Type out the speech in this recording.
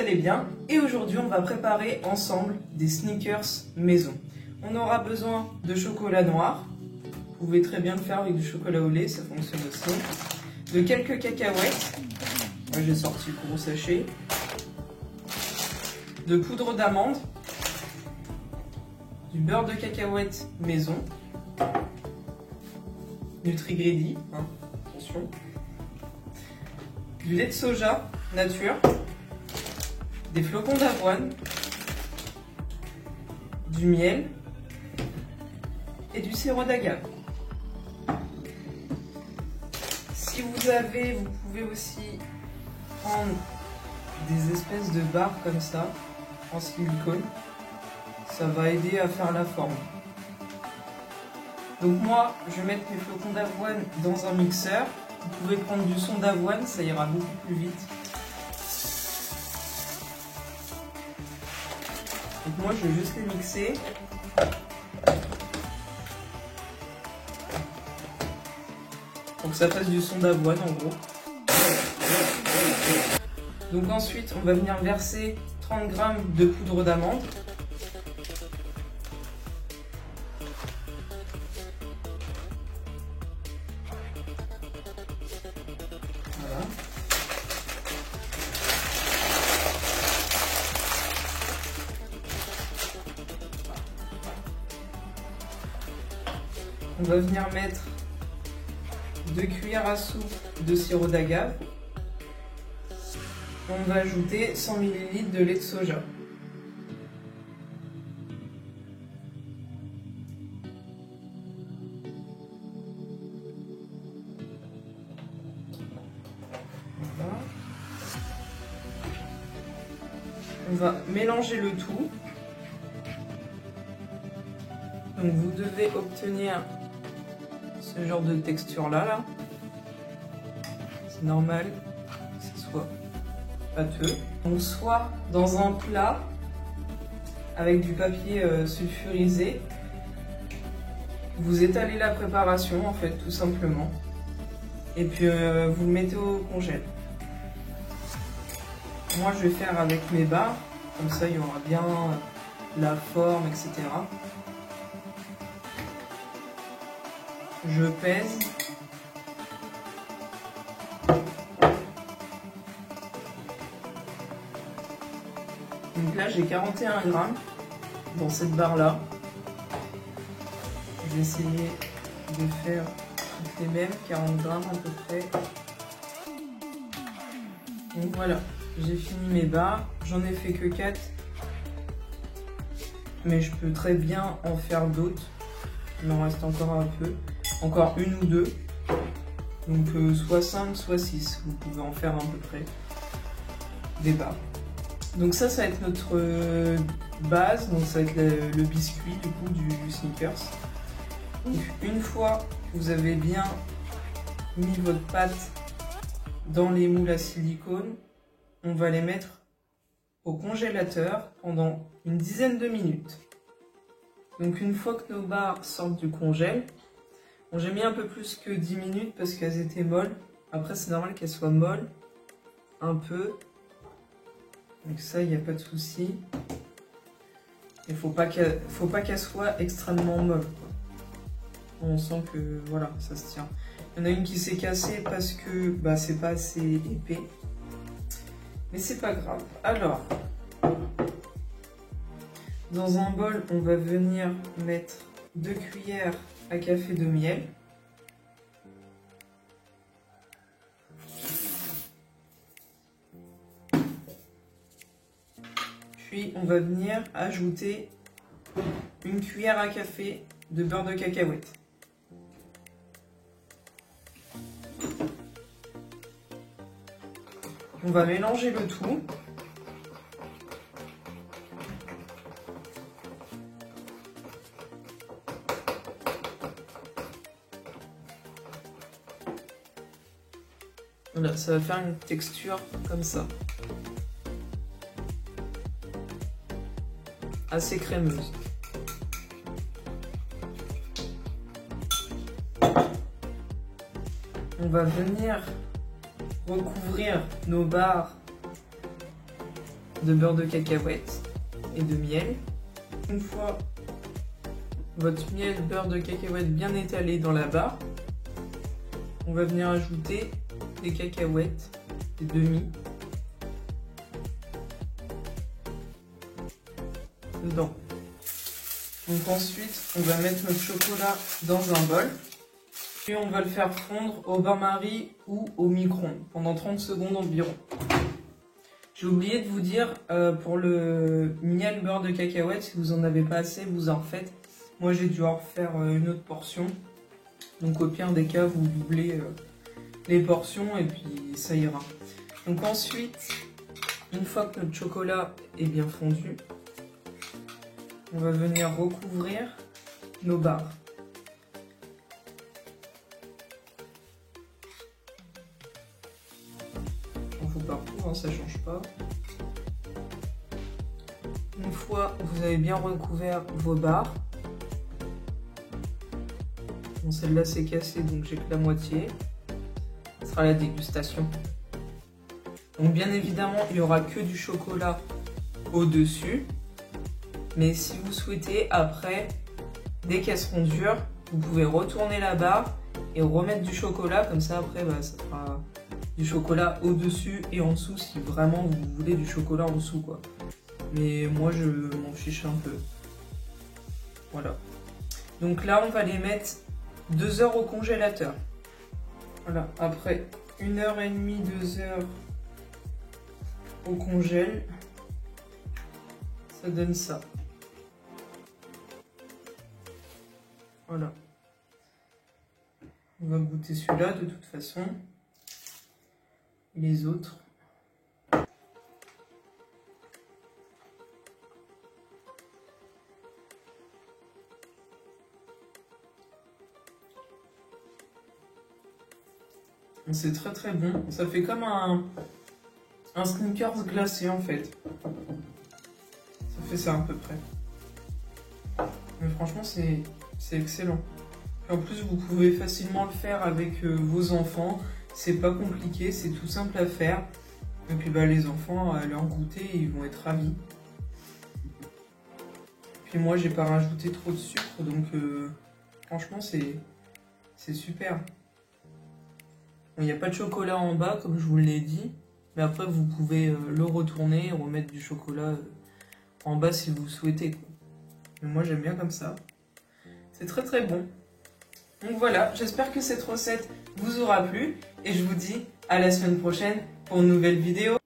allez bien et aujourd'hui on va préparer ensemble des sneakers maison. On aura besoin de chocolat noir, vous pouvez très bien le faire avec du chocolat au lait, ça fonctionne aussi, de quelques cacahuètes, moi j'ai sorti le gros sachet, de poudre d'amande, du beurre de cacahuète maison, Nutri-Grady, attention, du lait de soja nature, des flocons d'avoine, du miel et du sirop d'agave. Si vous avez, vous pouvez aussi prendre des espèces de barres comme ça, en silicone. Ça va aider à faire la forme. Donc moi, je vais mettre mes flocons d'avoine dans un mixeur. Vous pouvez prendre du son d'avoine, ça ira beaucoup plus vite. Donc moi, je vais juste les mixer. Pour que ça fasse du son d'avoine en gros. Donc ensuite, on va venir verser 30 g de poudre d'amande. Voilà. On va venir mettre 2 cuillères à soupe de sirop d'agave. On va ajouter 100 ml de lait de soja. Voilà. On va mélanger le tout. Donc vous devez obtenir ce genre de texture là. C'est normal que ce soit pâteux. Donc soit dans un plat avec du papier sulfurisé, vous étalez la préparation en fait tout simplement et puis vous le mettez au congèle. Moi je vais faire avec mes barres, comme ça il y aura bien la forme, etc. Je pèse. Donc là j'ai 41 g dans cette barre là. Je vais essayer de faire toutes les mêmes, 40 g à peu près. Donc voilà, j'ai fini mes barres. J'en ai fait que 4. Mais je peux très bien en faire d'autres. Il m'en reste encore un peu. Encore une ou deux. Donc soit 5, soit 6. Vous pouvez en faire à peu près des barres. Donc ça va être notre base. Donc ça va être le biscuit du coup du sneakers. Donc une fois que vous avez bien mis votre pâte dans les moules à silicone, on va les mettre au congélateur pendant une dizaine de minutes. Donc une fois que nos barres sortent du congèle, bon, j'ai mis un peu plus que 10 minutes parce qu'elles étaient molles. Après c'est normal qu'elles soient molles, un peu. Donc ça, il n'y a pas de souci. Il ne faut pas qu'elle soit extrêmement molle. On sent que voilà, ça se tient. Il y en a une qui s'est cassée parce que c'est pas assez épais. Mais c'est pas grave. Alors, dans un bol, on va venir mettre 2 cuillères à café de miel. Puis on va venir ajouter une cuillère à café de beurre de cacahuète. On va mélanger le tout. Voilà, ça va faire une texture comme ça. Assez crémeuse. On va venir recouvrir nos barres de beurre de cacahuète et de miel. Une fois votre miel, beurre de cacahuète bien étalé dans la barre, on va venir ajouter des cacahuètes, des demi, dedans. Donc ensuite, on va mettre notre chocolat dans un bol. Puis on va le faire fondre au bain-marie ou au micro-ondes pendant 30 secondes environ. J'ai oublié de vous dire, pour le miel beurre de cacahuète, si vous en avez pas assez, vous en refaites. Moi j'ai dû en refaire une autre portion. Donc au pire des cas, vous doublez les portions et puis ça ira. Donc ensuite, une fois que notre chocolat est bien fondu, on va venir recouvrir nos barres. On fout partout, hein, ça change pas. Une fois que vous avez bien recouvert vos barres, bon, celle-là c'est cassé donc j'ai que la moitié. Ce sera la dégustation. Donc bien évidemment, il n'y aura que du chocolat au-dessus. Mais si vous souhaitez, après, dès qu'elles seront dures, vous pouvez retourner la barre et remettre du chocolat. Comme ça, après, ça fera du chocolat au-dessus et en dessous si vraiment vous voulez du chocolat en dessous, quoi. Mais moi, je m'en fiche un peu. Voilà. Donc là, on va les mettre 2 heures au congélateur. Voilà. Après 1h30, 2 heures au congèle, ça donne ça. Voilà. On va goûter celui-là de toute façon. Et les autres. C'est très très bon. Ça fait comme un Snickers glacé en fait. Ça fait ça à peu près. Mais franchement c'est excellent. Et en plus vous pouvez facilement le faire avec vos enfants. C'est pas compliqué, c'est tout simple à faire. Et puis les enfants à leur goûter ils vont être ravis. Puis moi j'ai pas rajouté trop de sucre donc franchement c'est super. Il n'y a pas de chocolat en bas comme je vous l'ai dit, mais après vous pouvez le retourner et remettre du chocolat en bas si vous souhaitez. Mais moi j'aime bien comme ça. C'est très très bon. Donc voilà, j'espère que cette recette vous aura plu et je vous dis à la semaine prochaine pour une nouvelle vidéo.